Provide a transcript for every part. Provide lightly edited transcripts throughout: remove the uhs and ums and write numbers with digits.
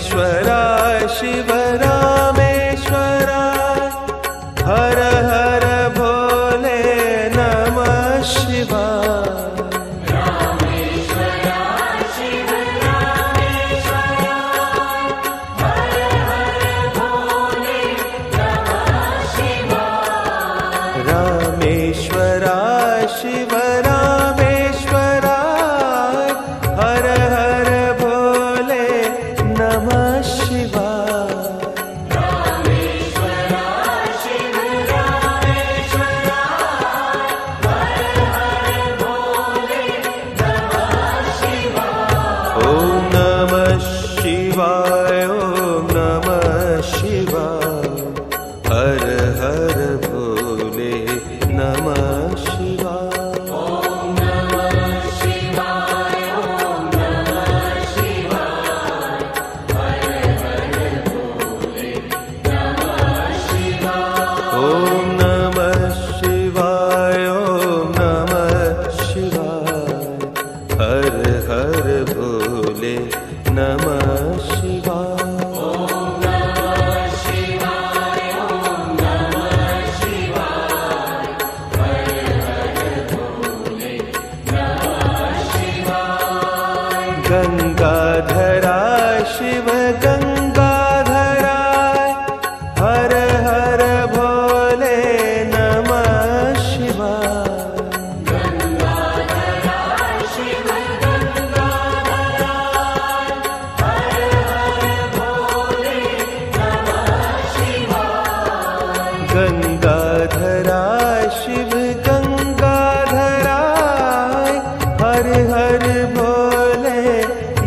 रामेश्वराय शिव रामेश्वराय हर हर भोले नमः शिवाय। रामेश्वराय शिव रामेश्वराय हर हर भोले नमः शिवाय। रामेश्वराय शिव रामेश्वराय हर हर भोले नमः शिवाय। ओम नमः शिवाय ओम नमः शिवाय हर हर भोले नमः शिवाय। ओम नमः शिवाय ओम नमः शिवाय हर हर भोले नमः शिवाय। ओम नमः शिवाय ओम नमः शिवाय हर हर भोले नमः शिवाय। ओम नमः शिवाय ओम नमः शिवाय हर हर भोले नमः शिवाय। गंगाधराय शिव गंगाधराय हर हर भोले नमः शिवाय। गंगाधराय शिव गंगाधराय हर हर भोले नमः शिवाय। गंगाधराय शिव गंगाधराय हर हर भोले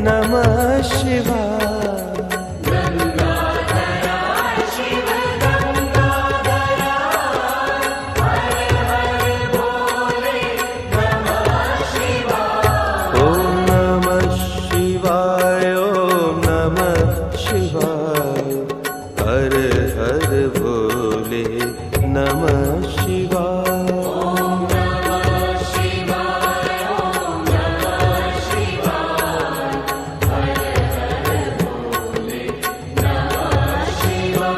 नमः शिवाय। गंगाधराय शिव गंगाधराय हर हर भोले नमः शिवाय। ओम नमः शिवाय ओम नमः शिवाय हर हर भोले नमः शिवाय। ओम नमः शिवाय ओम नमः शिवाय हर हर भोले नमः शिवाय।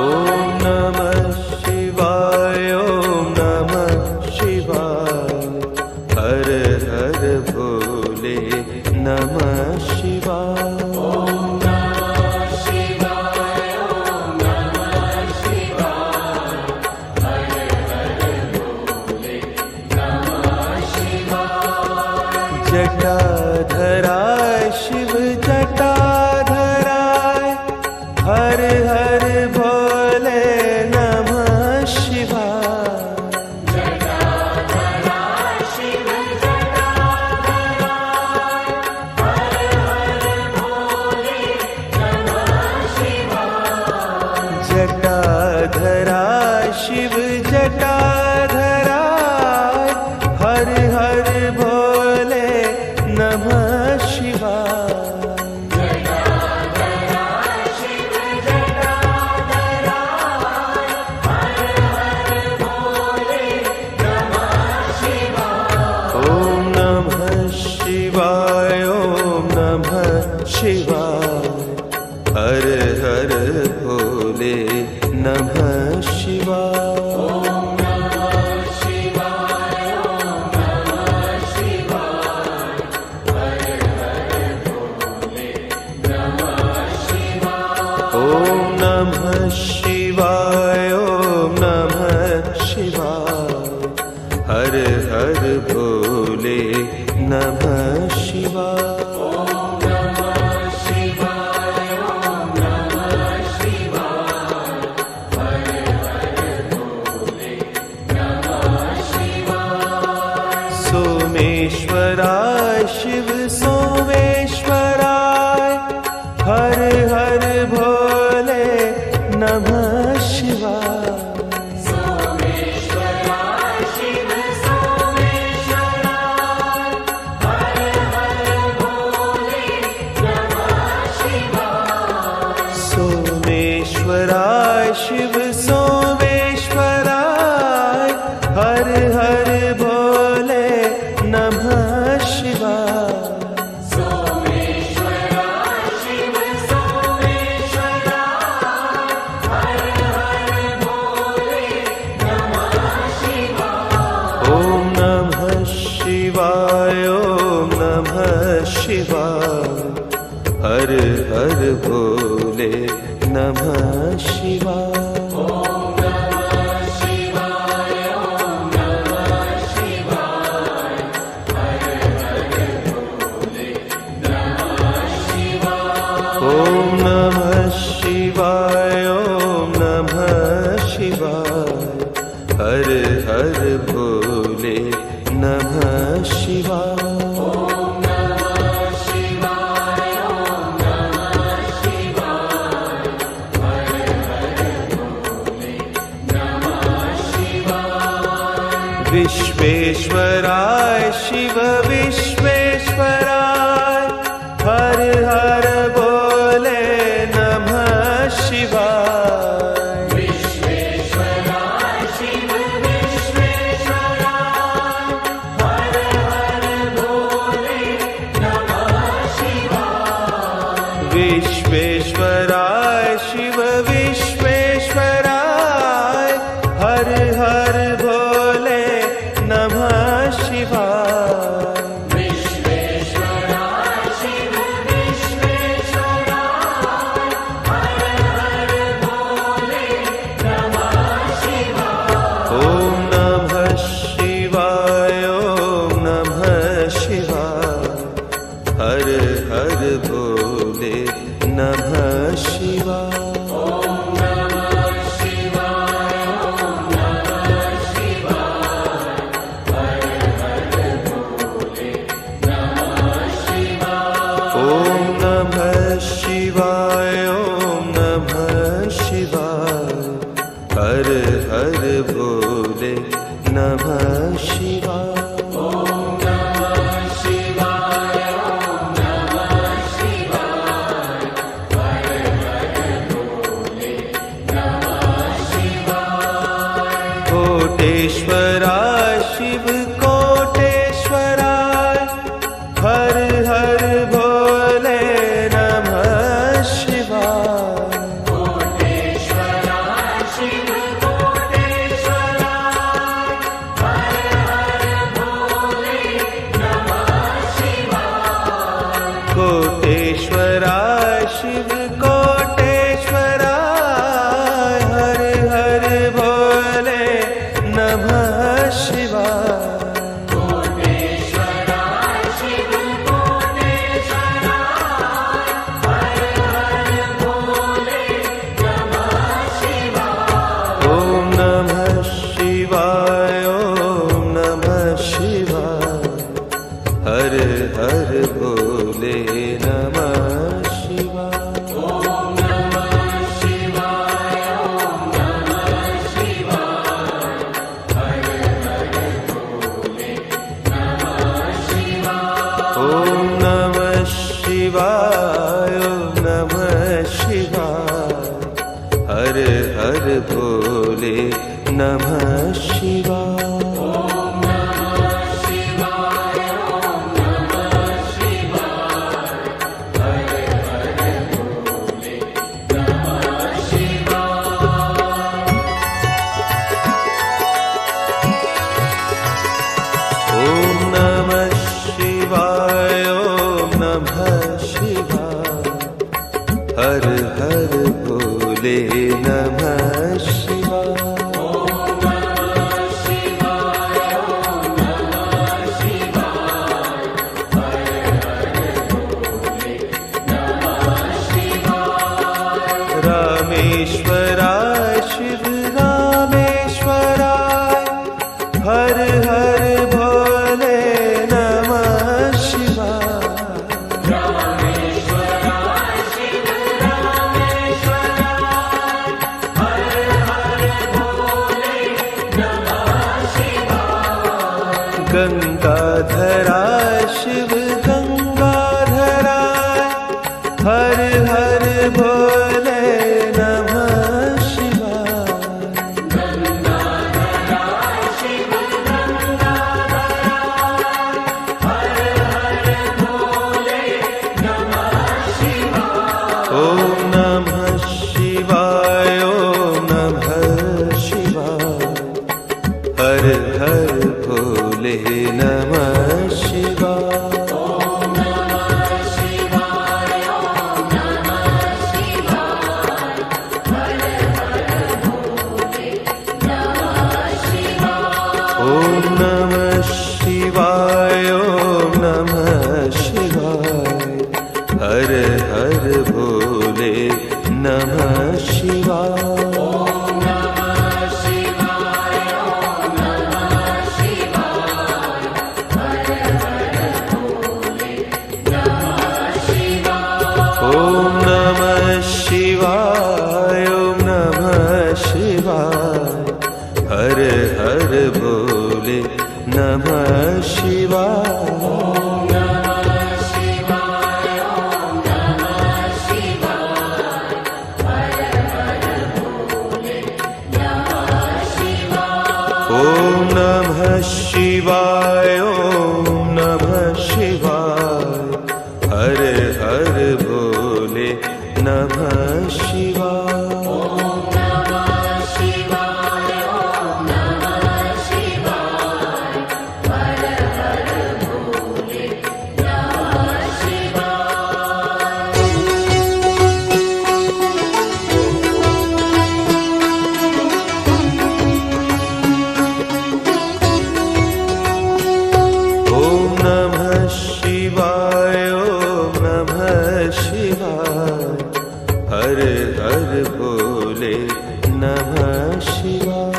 ओम नमः शिवाय ओम नमः शिवाय हर हर भोले नमः शिवाय। ओम नमः शिवाय ओम नमः शिवाय हर हर भोले नमः शिवाय। जटाधराय शिव जटाधराय हर हर भोले नमः शिवाय। जटाधराय शिव जटाधराय हर हर भोले नमः शिवाय। जटाधराय शिव जटाधराय हर हर भोले नमः शिवाय। जटाधराय शिव जटाधराय हर हर भोले नमः शिवाय। ओम नमः शिवाय ओम नमः शिवाय हर हर भोले नमः शिवाय। ओम नमः शिवाय ओम नमः शिवाय हर हर भोले नमः शिवाय। ओम नमः शिवाय ओम नमः शिवाय हर हर भोले नमः शिवाय। ओम नमः शिवाय ओम नमः शिवाय हर हर भोले नमः शिवाय। सोमेश्वराय शिव सोमेश्वराय हर हर भोले नमः शिवाय। सोमेश्वराय शिव सोमेश्वराय हर हर हर भोले नमः शिवाय। ओम नमः शिवाय, ओम नमः शिवाय, हर हर भोले नमः शिवाय। विश्वेश्वराय शिव विश्वेश्वराय, हर हर भोले नमः शिवाय। विश्वेश्वराय शिव विश्वेश्वराय, हर हर भोले नमः शिवाय। विश्वेश्वराय शिव विश्वेश्वराय, हर हर भोले नमः शिवाय। विश्वेश्वराय शिव विश्वेश्वराय, हर हर भोले नमः शिवाय। ओम नमः शिवाय, ओम नमः शिवाय, हर हर भोले नमः शिवाय। ओम नमः शिवाय, ओम नमः शिवाय, हर हर भोले नमः शिवाय। कोटेश्वराय शिव कोटेश्वराय, हर हर भोले नमः शिवाय। कोटेश्वराय शिव कोटेश्वराय, हर हर भोले नमः शिवाय। कोटेश्वराय शिव कोटेश्वराय, हर हर भोले नमः शिवाय। कोटेश्वराय शिव कोटेश्वराय, हर हर भोले नमः शिवाय। ओम नमः शिवाय, ओम नमः शिवाय, हर हर भोले नमः शिवाय। ओम नमः शिवाय, ओम नमः शिवाय, हर हर भोले नमः शिवाय। ओम नमः शिवाय, ओम नमः शिवाय, हर हर भोले नमः शिवाय। ओम नमः शिवाय, ओम नमः शिवाय, हर हर भोले नमः शिवाय। ओम नमः शिवाय, ओम नमः शिवाय, हर हर भोले नमः शिवाय। ओम नमः शिवाय, ओम नमः शिवाय, हर हर भोले नमः शिवाय। रामेश्वराय शिव रामेश्वराय, हर हर भोले नमः शिवाय। रामेश्वराय शिव रामेश्वराय, हर हर भोले नमः शिवाय। गंगाधराय शिव गंगाधराय, हर हर भोले नमः शिवाय। गंगाधराय शिव गंगाधराय, हर हर भोले नमः शिवाय। ओम नमः शिवाय, ओम नमः शिवाय, हर हर भोले नमः शिवाय। ओम नमः शिवाय, ओम हर भोले नमः शिवाय। ओम नमः शिवाय, ओम नमः शिवाय, हर हर भोले नमः शिवाय। ओम नमः शिवाय, ओम नमः शिवाय, हर हर भोले नमः शिवाय। हर हर भोले नमः शिवाय। ओम नमः शिवाय, ओम नमः शिवाय, हर हर भोले नमः शिवाय।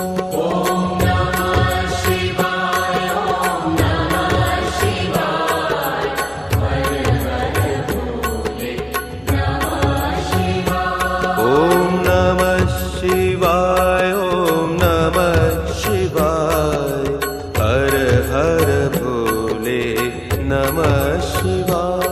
ओम नमः शिवाय, ओम नमः शिवाय, हर हर भोले नमः शिवाय।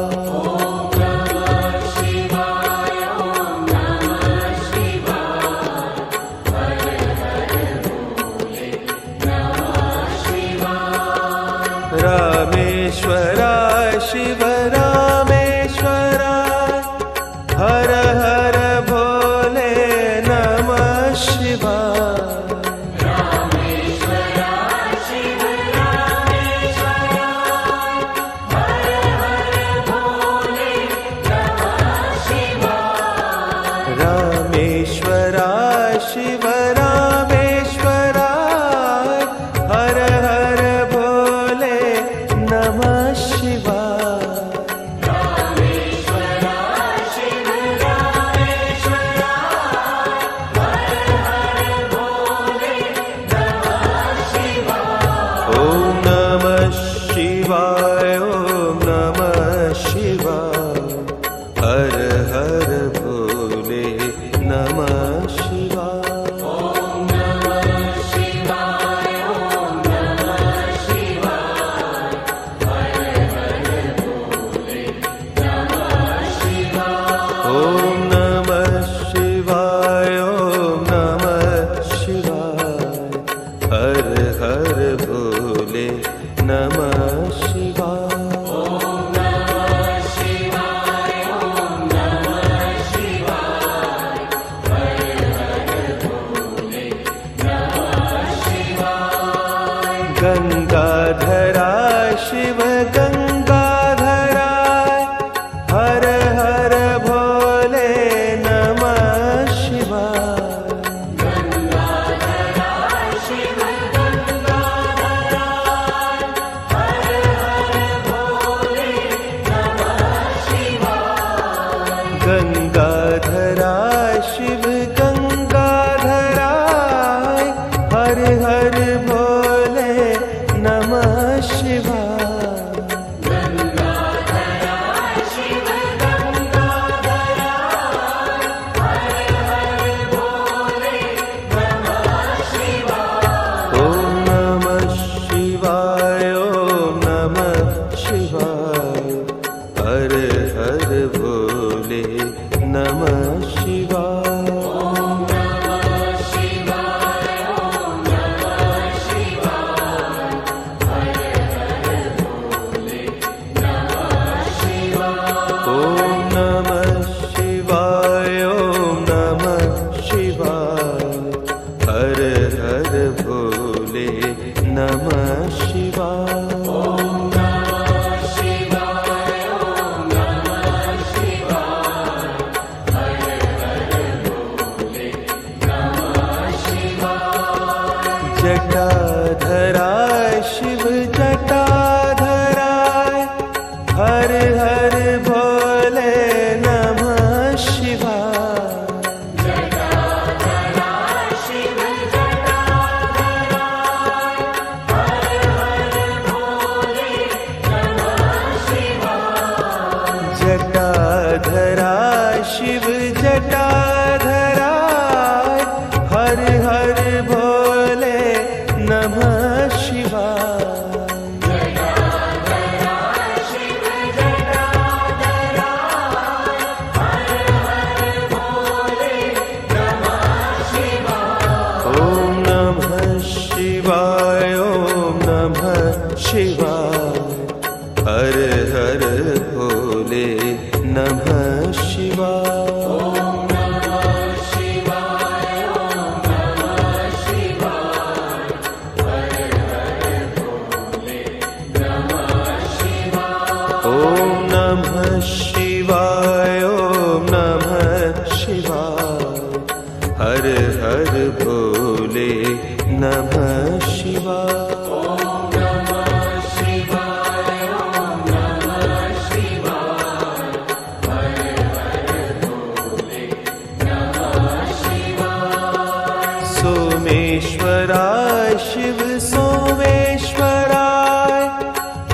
रामेश्वराय शिव रामेश्वराय, हर हर भोले नमः शिवाय। रामेश्वराय शिव रामेश्वराय, हर हर भोले नमः शिवाय। रामेश्वराय शिव रामेश्वराय, हर हर भोले नमः शिवाय। रामेश्वराय शिव रामेश्वराय, हर हर भोले नमः शिवाय। ओम नमः शिवाय, ओम नमः शिवाय, हर हर भोले नमः शिवाय। ओम नमः शिवाय, ओम नमः शिवाय, हर हर भोले नमः शिवाय। ओम नमः शिवाय, ओम नमः शिवाय, हर हर भोले नमः शिवाय। गंगाधराय शिव गंगाधराय, हर हर भोले नमः शिवाय। गंगाधराय शिव गंगाधराय, हर हर भोले नमः शिवाय। गंगाधराय शिव गंगाधराय, हर हर भोले नमः शिवाय। गंगाधराय शिव गंगाधराय, हर हर भोले नमः शिवाय। ओम नमः शिवाय, ओम नमः शिवाय, हर हर भोले नमः शिवाय। ओम नमः शिवाय, ओम नमः शिवाय, हर हर भोले नमः शिवाय। ओम नमः शिवाय, ओम नमः शिवाय, हर हर भोले नमः शिवाय। ओम नमः शिवाय, ओम नमः शिवाय, हर हर शिव जटाधराय हर हर भोले नमः शिवाय ओम नमः शिवाय ओम नमः शिवाय हर हर भोले नमः शिवाय ओम नमः शिवाय ओम नमः शिवाय हर हर भोले नमः शिवाय सोमेश्वराय शिव सोमेश्वराय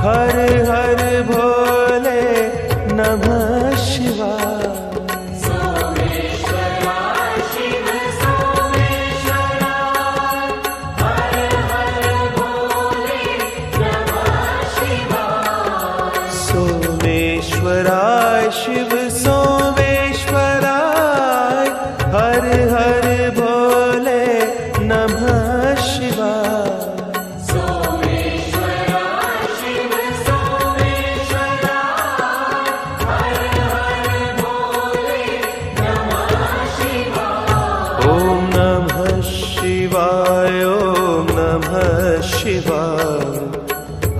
हर हर भोले नमः शिवाय सोमेश्वराय शिव सोमेश्वराय हर हर भोले नमः शिवाय ओम नमः शिवाय ओम नमः शिवाय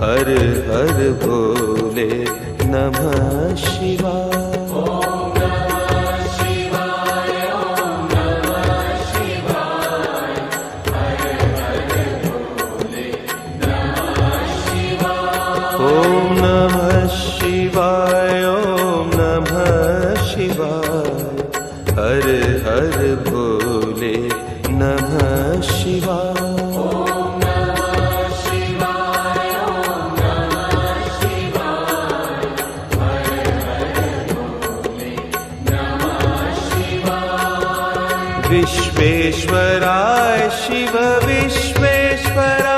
हर हर भोले नमः शिवाय ओम नमः शिवाय ओम नमः शिवाय हर हर भोले नमः शिवाय विश्वेश्वराय शिव विश्वेश्वराय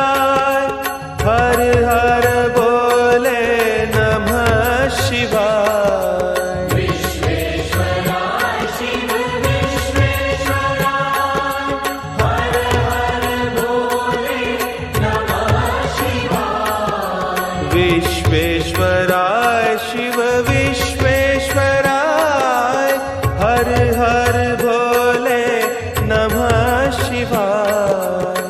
हर हर भोले नमः शिवाय विश्वेश्वराय शिव विश्वेश्वराय हर हर भोले नमः शिवाय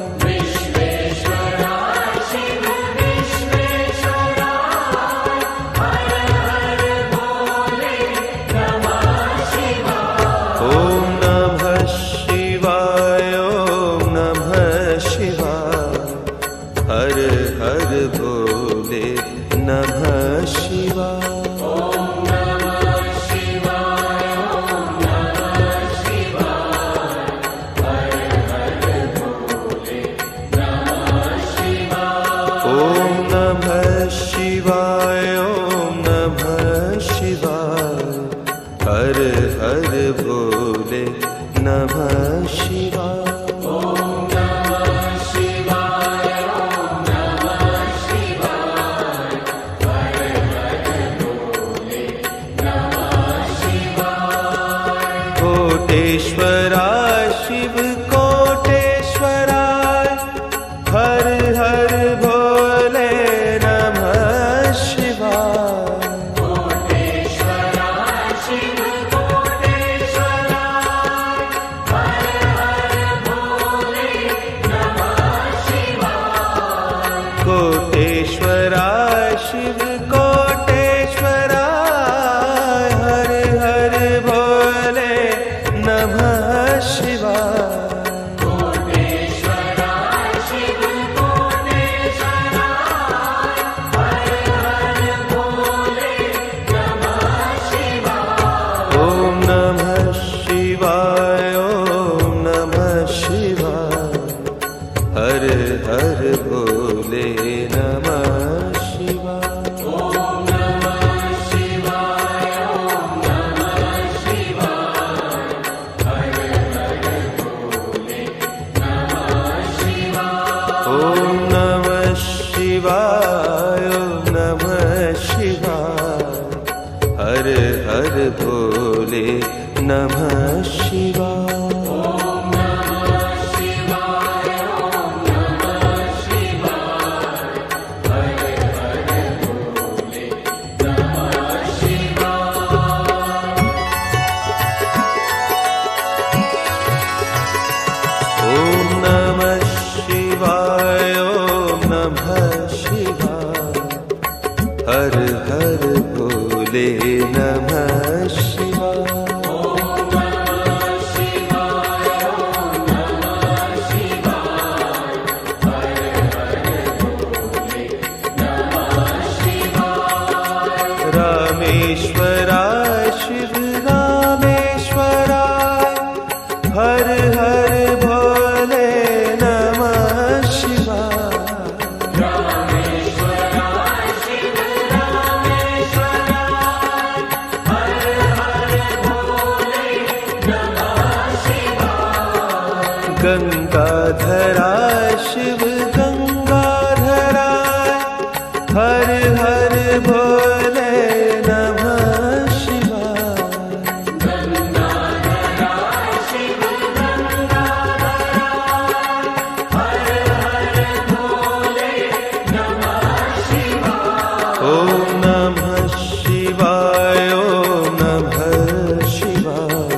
ओम नमः शिवाय ओम नमः शिवाय हर हर भोले नमः शिवाय ओम नमः शिवाय ओम नमः शिवाय हर हर भोले नमः शिवाय कोटेश्वराय शिव कोटेश्वराय हर हर भोले नमः शिवाय कोटेश्वराय शिव कोटेश्वराय हर हर भोले नमः शिवाय ओम नमः शिवाय ओम नमः शिवाय हर हर भोले नमः शिवाय भोले नमः शिवाय। हर हर भोले नमः शिवाय। रामेश्वराय शिव रामेश्वराय हर हर भोले नमः शिवाय। गंगाधराय शिव गंगाधराय हर हर भोले नमः शिवाय। गंगाधराय शिव गंगाधराय हर हर भोले नमः शिवाय। ओम नमः शिवाय ओम नमः शिवाय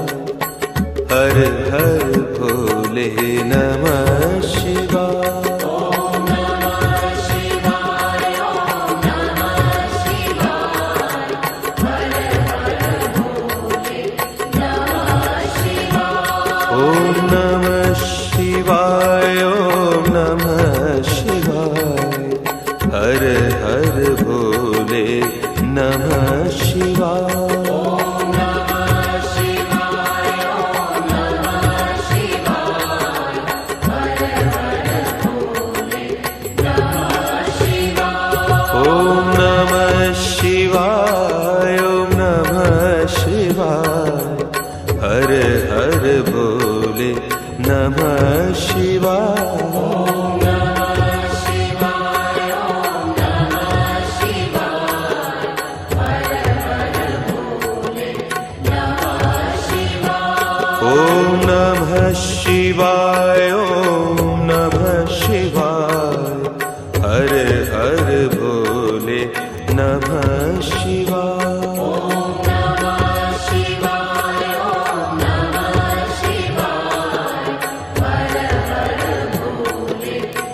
हर हर भोले नमः शिवाय। ओम नमः शिवाय ओम नमः शिवाय हर हर भोले नमः शिवाय। ओम नमः शिवाय ओम नमः शिवाय हर हर भोले नमः शिवाय। ओम नमः शिवाय ओम नमः शिवाय हर हर भोले नमः शिवाय। ओम नमः शिवाय ओम नमः शिवाय हर हर भोले नमः शिवाय। ओम नमः शिवाय ओम नमः शिवाय हर हर भोले नमः शिवाय। ओम नमः शिवाय ओम नमः शिवाय हर हर भोले नमः शिवाय। ओम नमः शिवाय ओम नमः शिवाय हर हर भोले नमः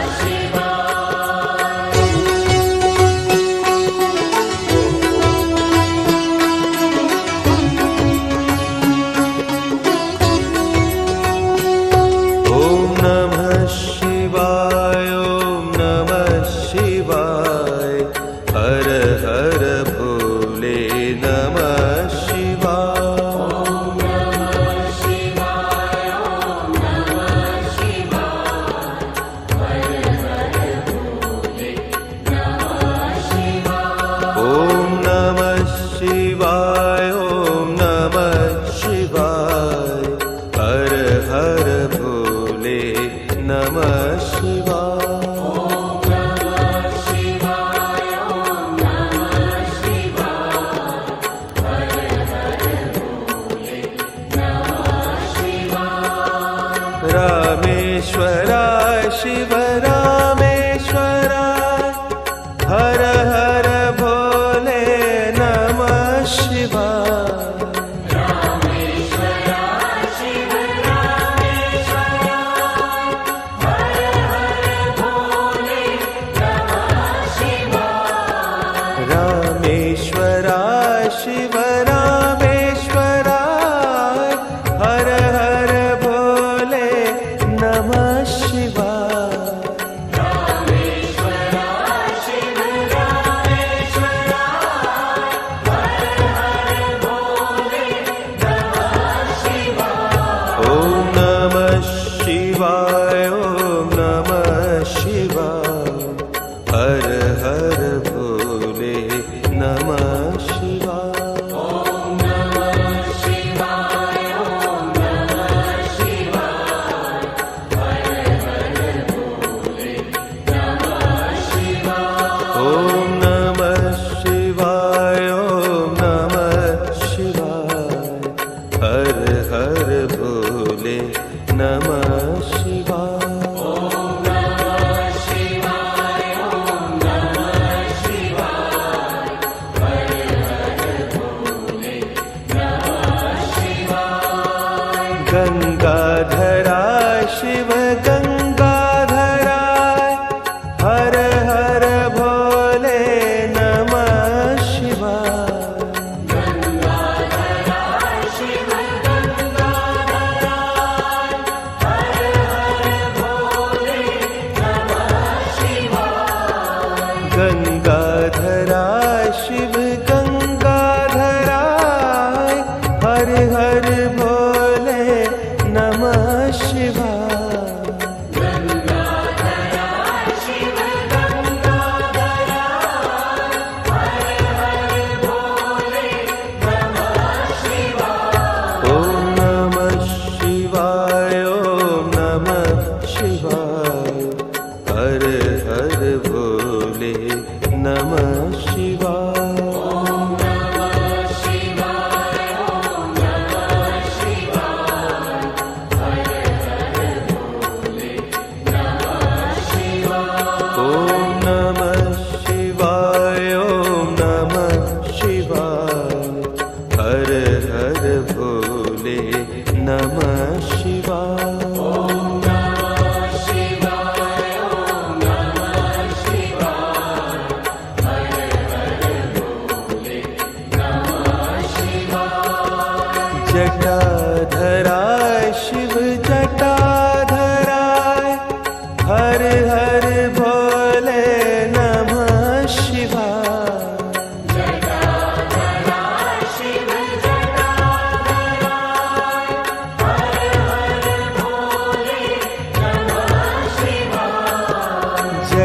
शिवाय। ओम नमः शिवाय ओम नमः शिवाय हर हर भोले नमः शिवाय। ओम नमः शिवाय ओम नमः शिवाय हर हर भोले नमः शिवाय। ओम नमः शिवाय ओम नमः शिवाय हर हर भोले नमः शिवाय। ओम नमः शिवाय ओम नमः शिवाय हर हर भोले नमः शिवाय। रामेश्वराय शिव रामेश्वराय हर हर भोले नमः शिवाय। रामेश्वराय शिव रामेश्वराय हर हर भोले नमः शिवाय। रामेश्वराय शिव रामेश्वराय हर हर भोले नमः शिवाय। गंगाधरा शिव गंगाधराय हर हर भोले नमः शिवाय गंगाधरा शिव गंगाधराय हर हर भोले नमः शिवाय गंगाधरा शिव गंगाधराय हर हर भोले नमः शिवाय ओम नमः शिवाय ओम नमः शिवाय हर हर भोले नमः शिवाय ओम नमः शिवाय ओम नमः शिवाय हर हर भोले नमः शिवाय जटाधरा शिव जटाधराय हर हर भोले नमः शिवाय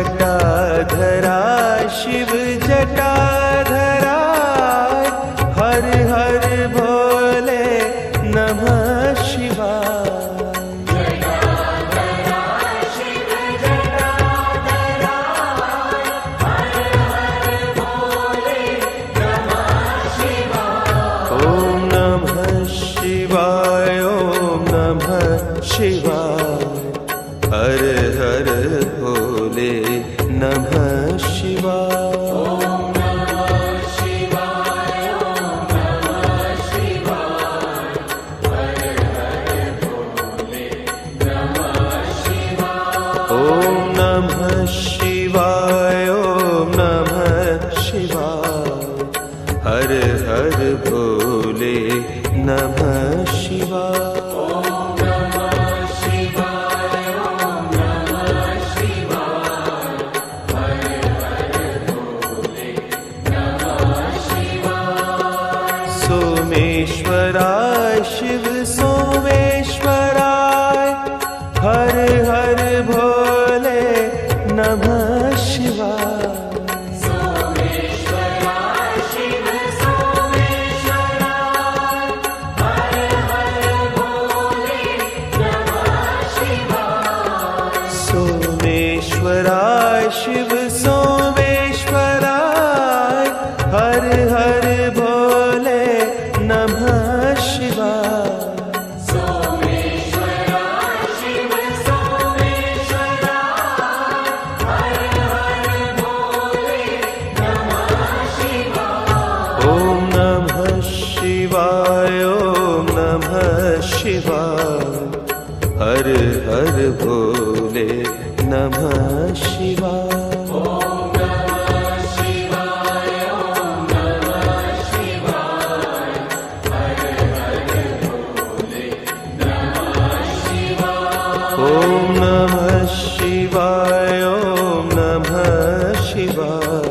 जटाधरा शिव जटाधराय हर हर भोले नमः शिवाय ओम नमः शिवाय ओम नमः शिवाय हर हर भोले नमः शिवाय ओम नमः शिवाय ओम नमः शिवाय हर हर भोले नमः शिवाय सोमेश्वराय शिव सोमेश्वराय हर हर भोले नमः शिवाय सोमेश्वराय शिव सोमेश्वराय हर हर भोले नमः शिवाय ओम नमः शिवाय ओम नमः शिवाय हर हर भोले नमः शिवाय ओम नमः शिवाय ओम नमः शिवाय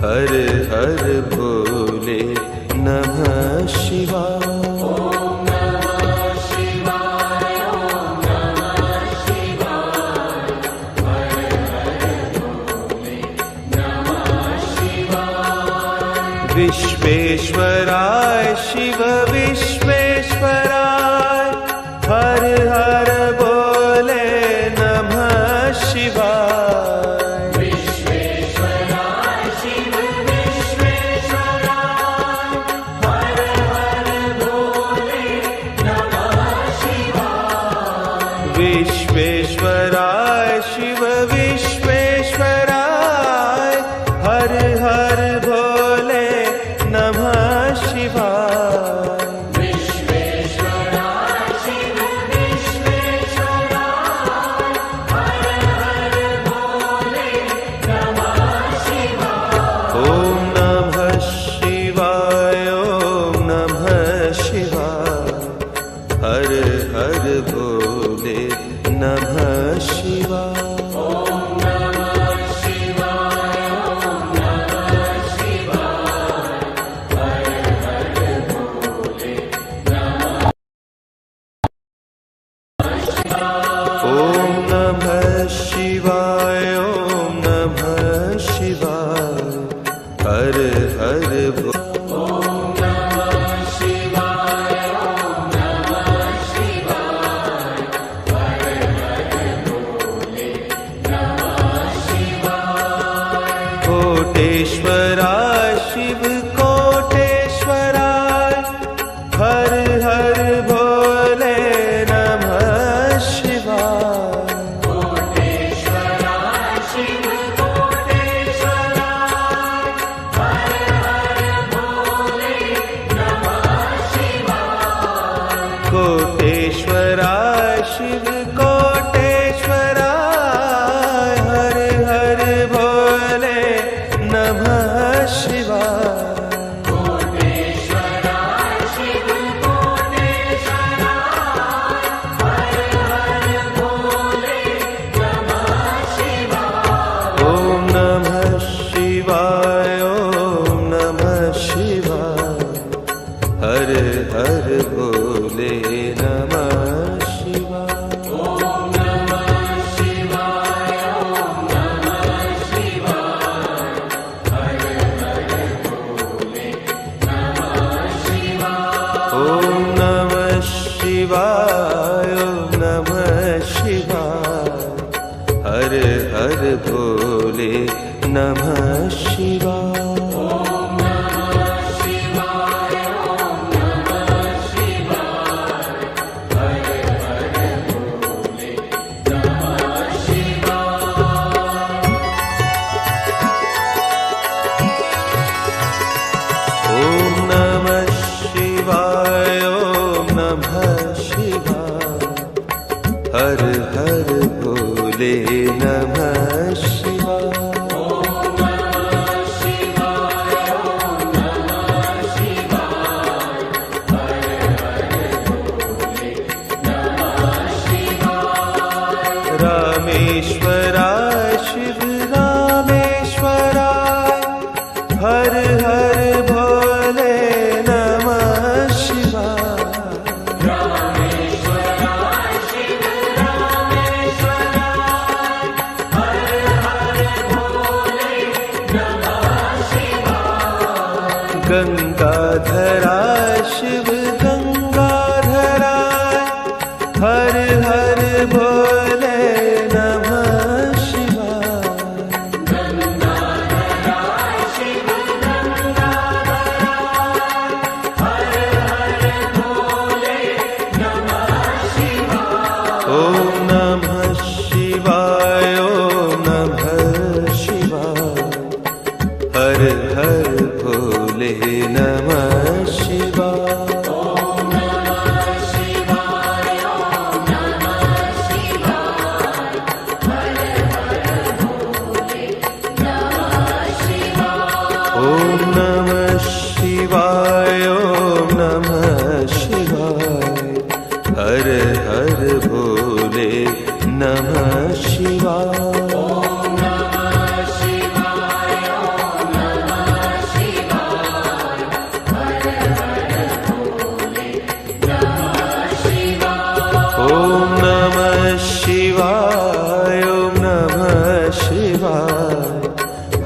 हर हर भोले नमः शिवाय कोटेश्वराय शिव कोटेश्वराय हर हर भोले नमः शिवाय ओम नमः शिवाय ओम नमः शिवाय हर हर भोले नमः शिवाय ओम नमः शिवाय ओम नमः शिवाय हर हर भोले नमः शिवाय ओम नमः शिवाय ओम नमः शिवाय हर हर भोले नमः शिवाय रामेश्वराय शिव रामेश्वराय हर हर भोले नमः शिवाय गंगाधराय शिव गंगाधराय हर हर भोले नमः शिवाय ओम नमः शिवाय ओम नमः शिवाय हर हर भोले नमः शिवाय ओम नमः शिवाय ओम नमः शिवाय हर हर भोले नमः शिवाय ओम नमः शिवाय ओम नमः शिवाय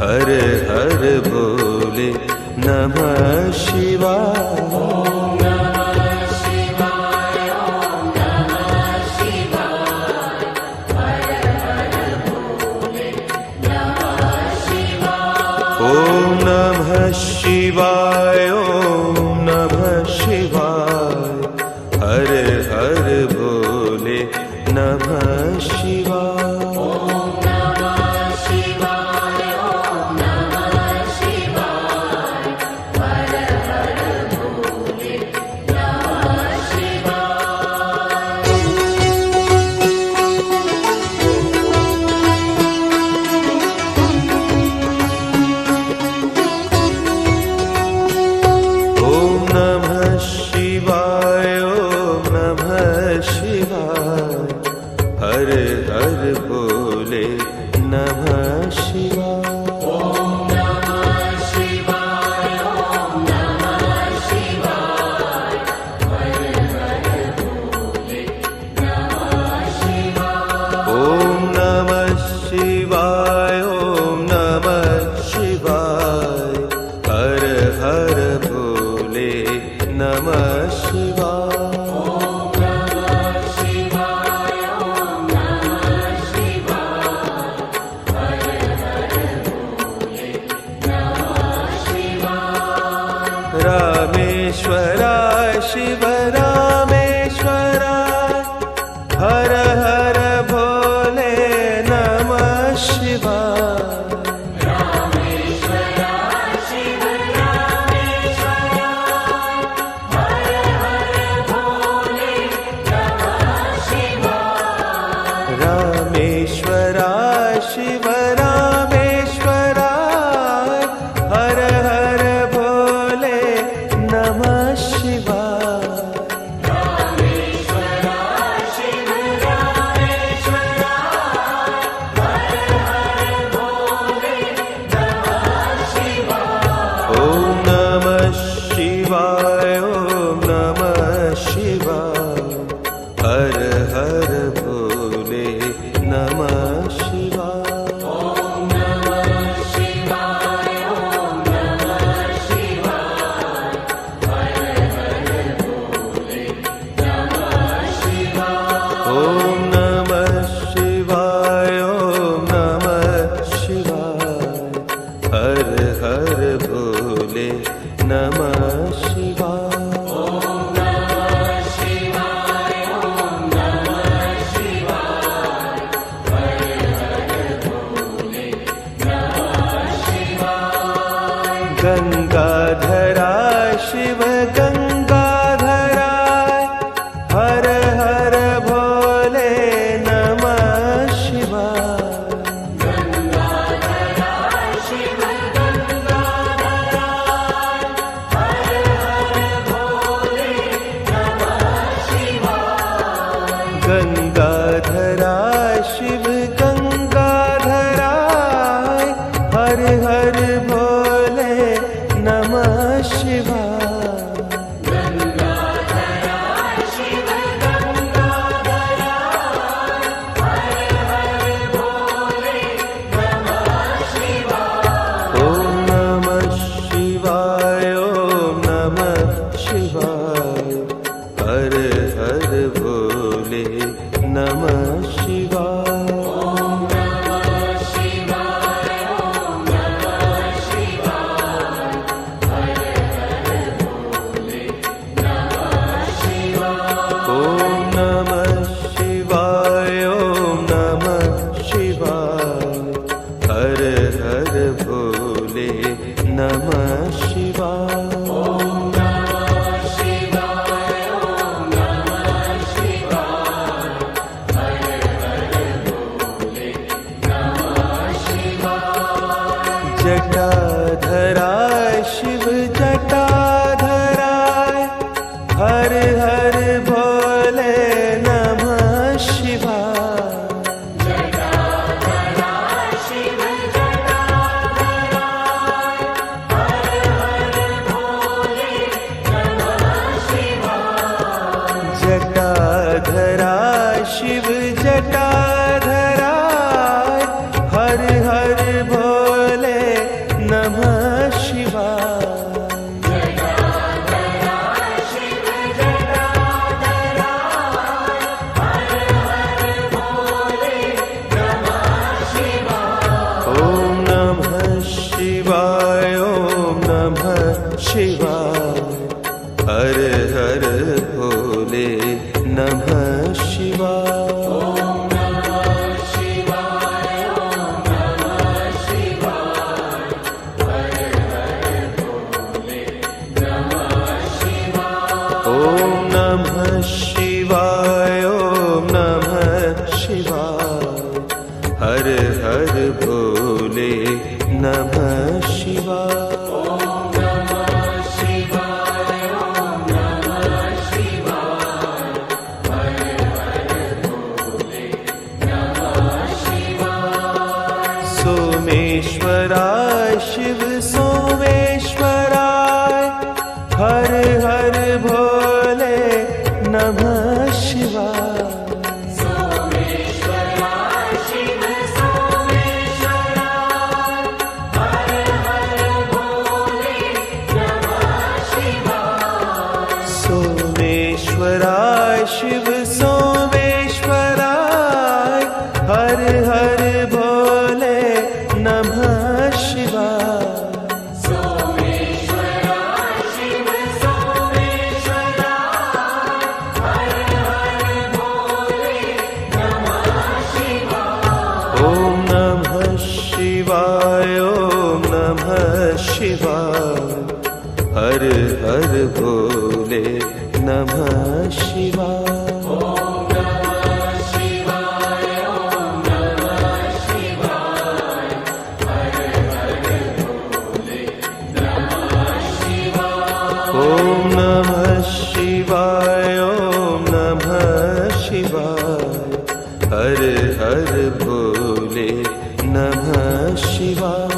हर हर भोले नमः शिवाय ओम नमः शिवाय ओम नमः शिवाय हर हर भोले नमः शिवाय ओम नमः शिवाय ओम नमः शिवाय हर हर भोले नमः शिवाय ओम नमः शिवाय ओम नमः शिवाय हर हर भोले नमः शिवाय रामेश्वराय शिव रामेश्वराय हर हर भोले नमः शिवाय रामेश्वराय शिव रामेश्वराय हर हर गंगाधराय शिव गंगाधराय हर हर भोले नमः शिवाय जटाधराय शिव जटाधराय हर हर भोले नमः शिवाय जटाधराय शिव जटाधराय हर हर भोले नमः शिवाय जटाधराय शिव जटाधराय हर हर भोले नमः शिवाय ओम नमः शिवाय ओम नमः शिवाय हर हर भोले नमः शिवाय ओम नमः शिवाय ओम नमः शिवाय हर हर भोले नमः शिवाय सोमेश्वराय शिव सोमेश्वराय हर हर भोले नमः शिवाय सोमेश्वराय शिव सोमेश्वराय हर हर भोले नमः शिवाय सोमेश्वराय शिव सोमेश्वराय हर हर भोले नमः शिवाय सोमेश्वराय शिव सोमेश्वराय हर हर भोले नमः शिवाय ओम नमः शिवाय ओम नमः शिवाय हर हर भोले नमः शिवाय ओम नमः शिवाय ओम नमः शिवाय हर हर भोले नमः शिवाय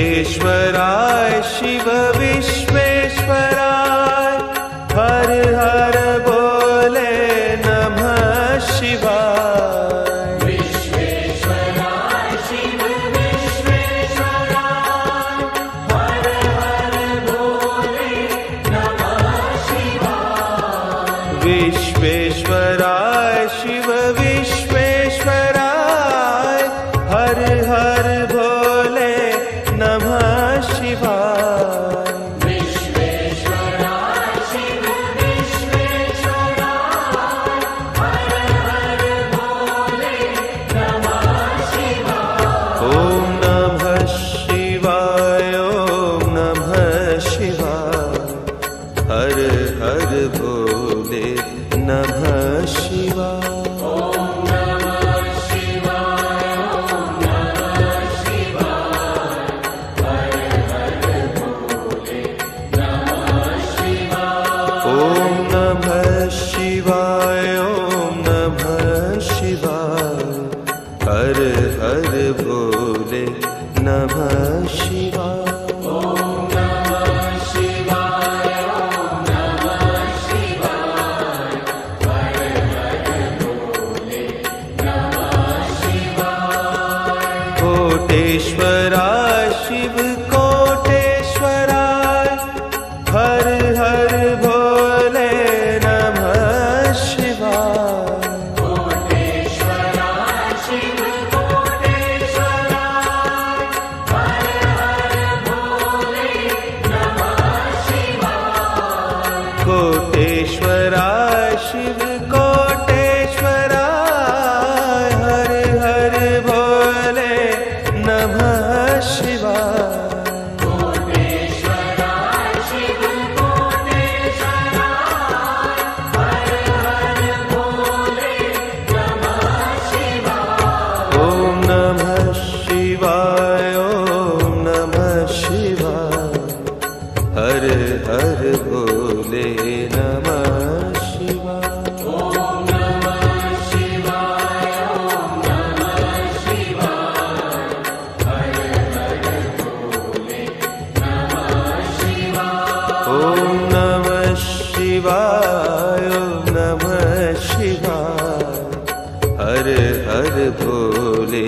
विश्वेश्वराय शिव विश्वेश्वराय हर हर भोले नमः शिवाय विश्वेश्वराय शिव विश्वेश्वराय हर हर भोले नमः शिवाय विश्वेश्वराय शिव विश्वेश्वराय हर हर भोले नमः शिवाय विश्वेश्वराय शिव विश्वेश्वराय हर हर भोले नमः शिवाय ओम नमः शिवाय ओम नमः शिवाय हर हर भोले नमः शिवाय ओम नमः शिवाय हर हर भोले नमः शिवाय कोटेश्वराय शिव कोटेश्वराय हर हर भोले नमः शिवाय कोटेश्वराय शिव कोटेश्वराय हर हर भोले नमः शिवाय कोटेश्वराय शिव कोटेश्वराय हर हर भोले नमः शिवाय कोटेश्वराय शिव कोटेश्वराय हर हर भोले नमः शिवाय ओम नमः शिवाय ओम नमः शिवाय हर हर भोले नमः शिवाय ओम नमः शिवाय ओम नमः शिवाय हर हर भोले नमः शिवाय ओम नमः शिवाय ओम नमः शिवाय हर हर भोले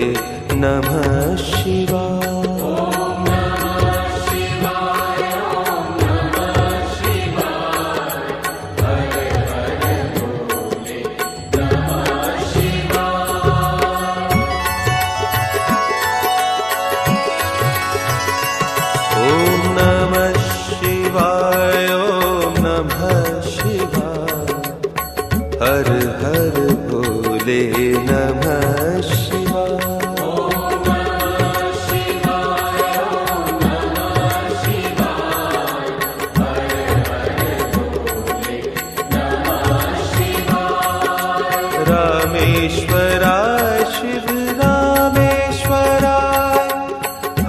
नमः शिवाय ओम नमः शिवाय ओम नमः शिवाय हर हर भोले नमः शिवाय ओम नमः शिवाय ओम नमः शिवाय हर हर भोले नमः शिवाय ओम नमः शिवाय ओम नमः शिवाय हर हर भोले नमः शिवाय रामेश्वराय शिव रामेश्वराय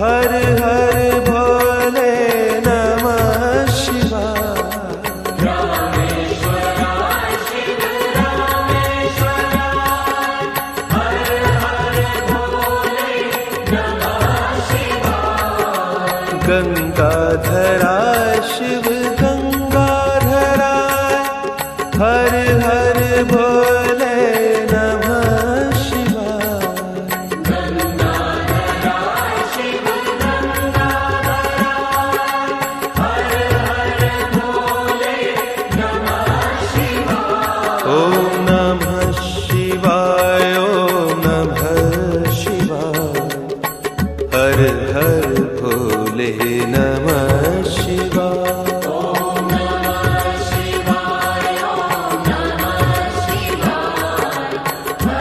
हर हर भोले नमः शिवाय रामेश्वराय शिव रामेश्वराय हर हर भोले नमः शिवाय गंगाधराय शिव गंगाधराय हर हर भोले नमः शिवाय गंगाधराय शिव गंगाधराय हर हर भोले नमः शिवाय ओम नमः शिवाय ओम नमः शिवाय हर हर भोले नमः शिवाय ओम नमः शिवाय ओम नमः शिवाय हर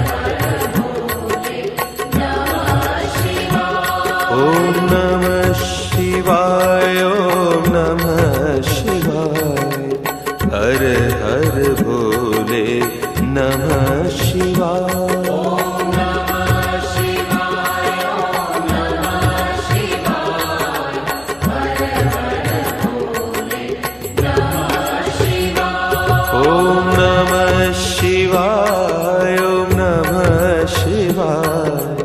हर भोले नमः शिवाय ओम नमः शिवाय ओम नमः शिवाय हर हर भोले नमः शिवाय ओम नमः शिवाय ओम नमः शिवाय हर हर भोले नमः शिवाय ओम नमः शिवाय ओम नमः शिवाय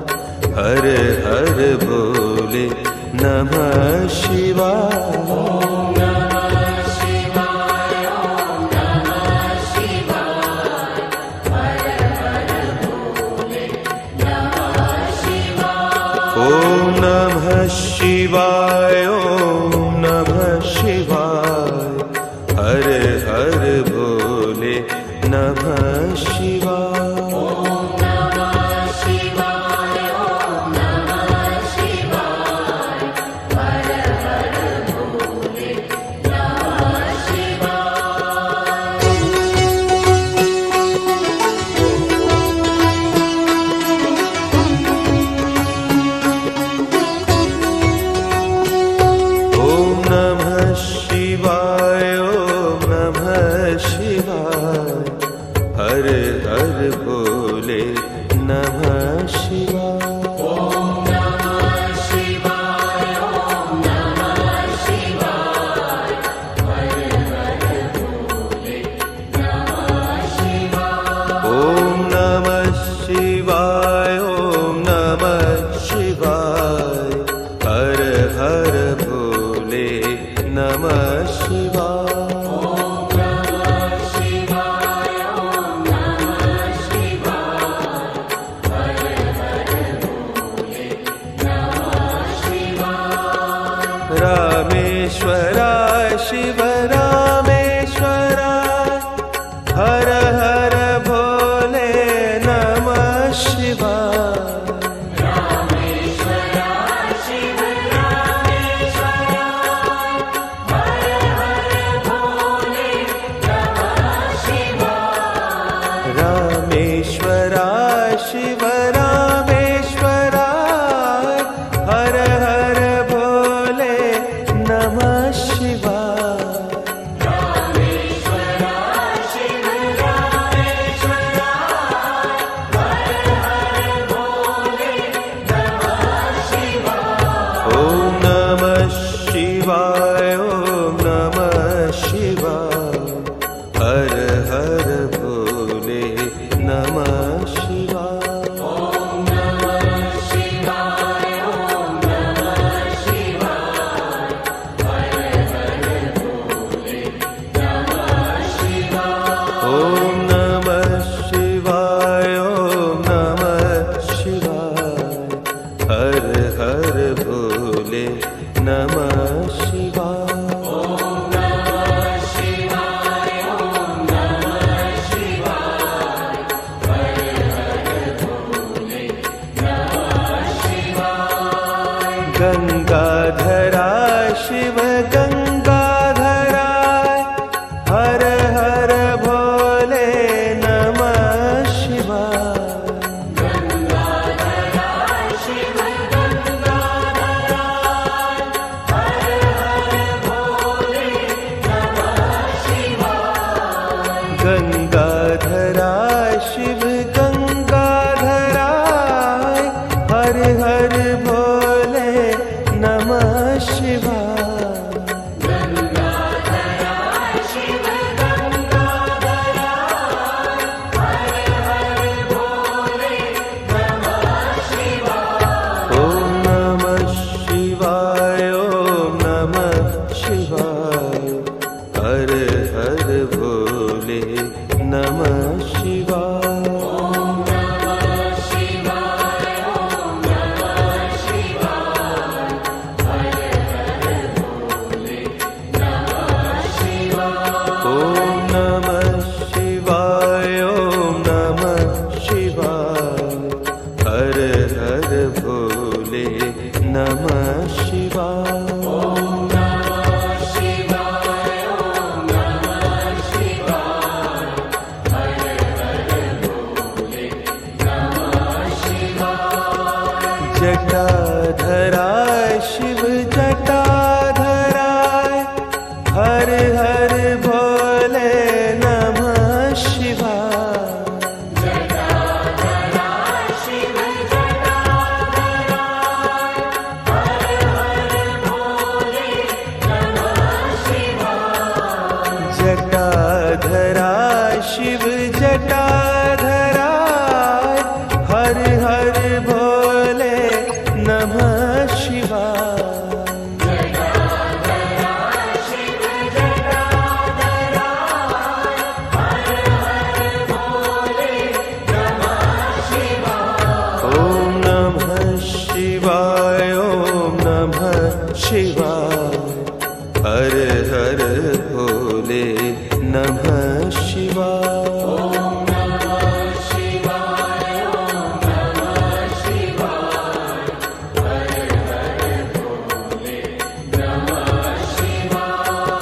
हर हर भोले नमः शिवाय ओम नमः शिवाय ओम नमः शिवाय हर हर भोले नमः शिवाय ओम नमः शिवाय ओम नमः शिवाय हर हर भोले नमः शिवाय ओम नमः शिवाय ओम नमः शिवाय हर हर भोले नमः शिवाय ओम नमः शिवाय ओम नमः शिवाय हर हर भोले नमः शिवाय ओम नमः शिवाय ओम नमः शिवाय हर हर भोले नमः शिवाय ओम नमः रामेश्वराय शिव रामेश्वराय हर हर भोले नमः शिवाय रामेश्वराय शिव रामेश्वराय हर हर भोले नमः शिवाय ओम नमः शिवाय ओम नमः शिवाय हर हर भोले नमः शिवाय ओम नमः शिवाय ओम नमः शिवाय हर हर भोले नमः शिवाय गंगाधरा शिव गंगाधराय हर हर भोले नमः शिवाय गंगाधरा शिव गंगाधराय हर हर भोले नमः शिवाय ओम नमः शिवाय ओम नमः शिवाय हर हर भोले नमः शिवाय ओम नमः शिवाय ओम नमः शिवाय हर हर भोले नमः शिवाय जटाधराय शिव जटाधराय हर हर भोले नमः शिवाय जटाधराय शिव जटाधराय हर हर भोले नमः शिवाय ओम नमः शिवाय ओम नमः शिवाय हर हर भोले नमः शिवाय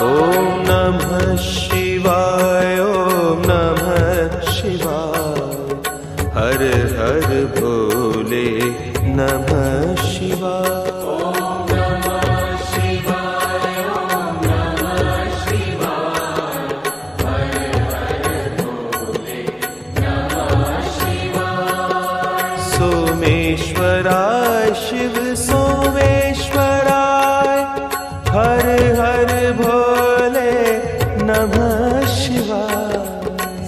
ओम नमः शिवाय ओम नमः शिवाय हर हर भोले नमः शिवाय सोमेश्वराय शिव सोमेश्वराय हर हर भोले नमः शिवाय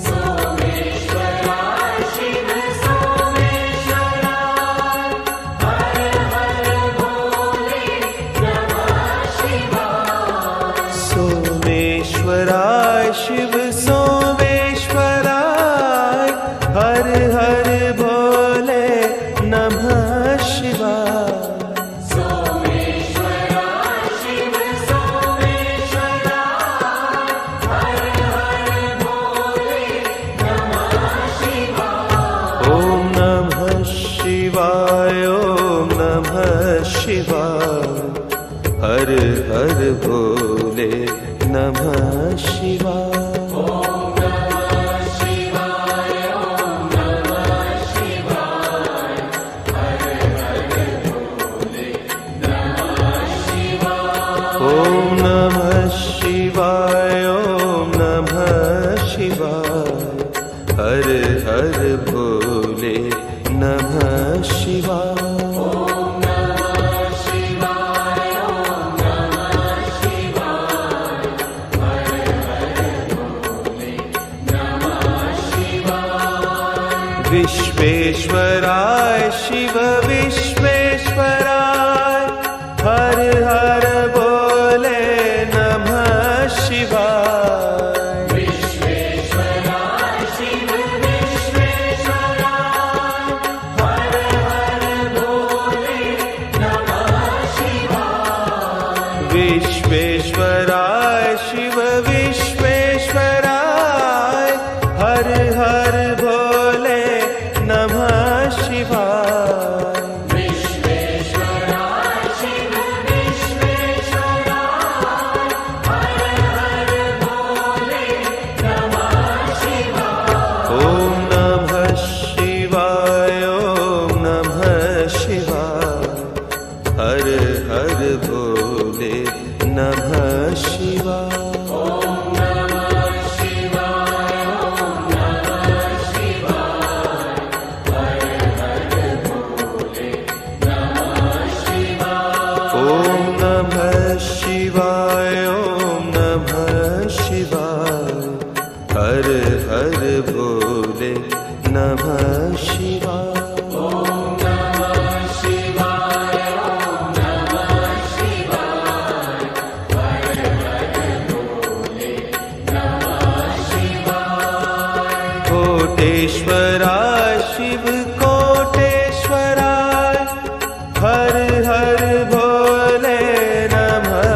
सोमेश्वराय शिव सोमेश्वराय हर हर भोले हर भोले नमः शिवाय। ॐ नमः शिवाय, ॐ नमः शिवाय, हर हर भोले नमः शिवाय। विश्वेश्वराय शिव विश्वेश्वराय, हर हर भोले नमः शिवाय। विश्वेश्वराय शिव विश्वेश्वराय, हर हर भोले नमः शिवाय। विश्वेश्वराय शिव विश्वेश्वराय, हर हर भोले नमः शिवाय। विश्वेश्वराय शिव विश्वेश्वराय, हर हर भोले नमः शिवाय। ॐ नमः शिवाय, ॐ नमः शिवाय, हर हर भोले नमः शिवाय। ॐ नमः शिवाय, ॐ नमः शिवाय, हर हर भोले नमः शिवाय। कोटेश्वराय शिव कोटेश्वराय, हर हर भोले नमः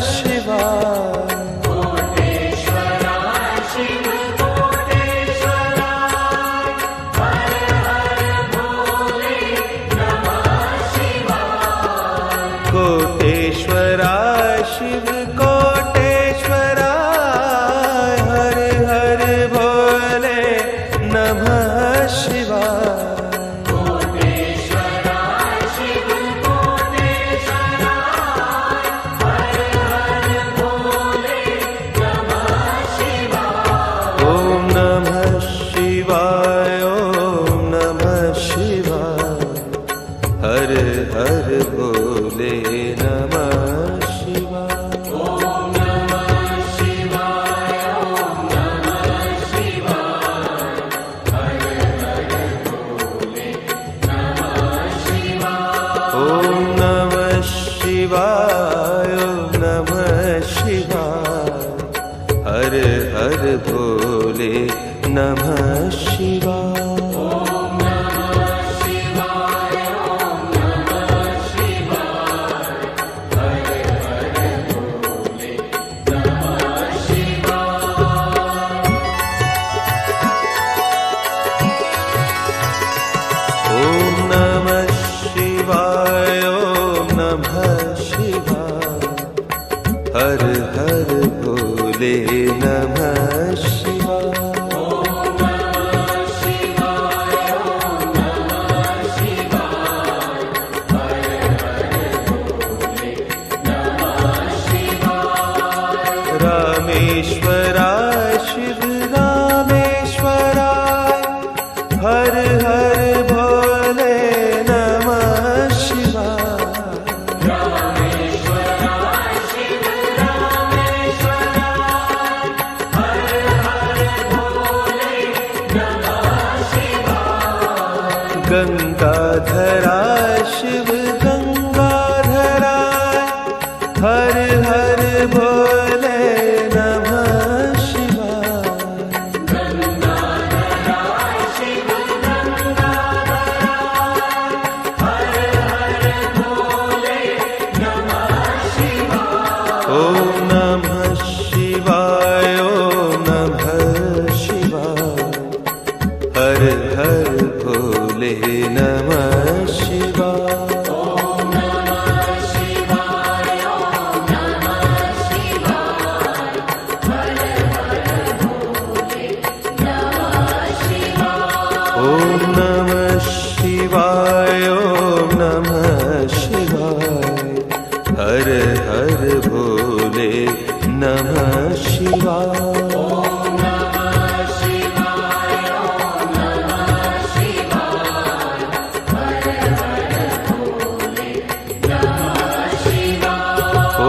शिवाय। कोटेश्वराय शिव कोटेश्वराय, हर हर भोले नमः शिवाय। कोटेश्वराय शिव कोटेश्वराय, हर हर भोले नमः शिवाय। कोटेश्वराय शिव कोटेश्वराय, हर हर भोले नमः शिवाय। ॐ नमः शिवाय, ॐ नमः शिवाय, हर हर भोले नमः शिवाय। ॐ नमः शिवाय, ॐ नमः शिवाय, हर हर भोले नमः शिवाय। ॐ नमः शिवाय, ॐ नमः शिवाय, हर हर भोले नमः शिवाय। रामेश्वराय शिव रामेश्वराय, हर हर भोले नमः शिवाय। रामेश्वराय शिव रामेश्वराय, हर हर भोले नमः शिवाय। गंगाधराय शिव गंगाधराय, हर हर भोले नमः शिवाय। गंगाधराय शिव गंगाधराय, हर हर भोले नमः शिवाय। ॐ नमः शिवाय, ॐ नमः शिवाय, हर हर भोले नमः शिवाय। ॐ नमः शिवाय, ॐ नमः नमः शिवाय ॐ नमः शिवाय हर हर भोले नमः शिवाय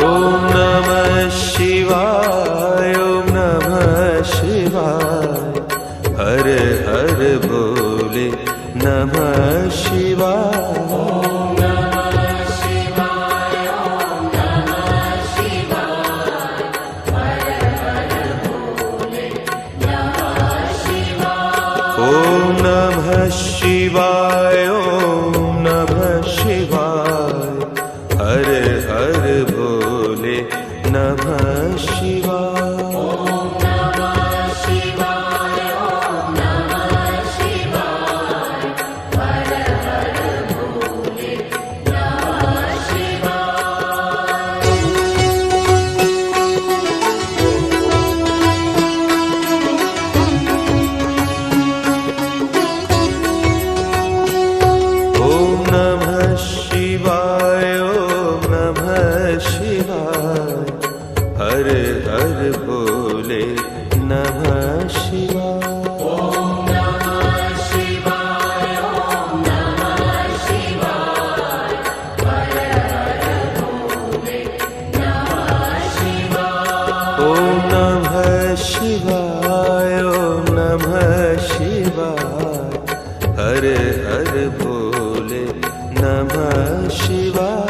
ॐ नमः शिवाय ॐ नमः शिवाय हर हर भोले नमः शिवाय ॐ नमः शिवाय ॐ नमः शिवाय हर हर भोले नमः शिवाय ॐ नमः शिवाय ॐ नमः शिवाय हर हर भोले नमः शिवाय ॐ नमः शिवाय ॐ नमः शिवाय हर हर भोले नमः शिवाय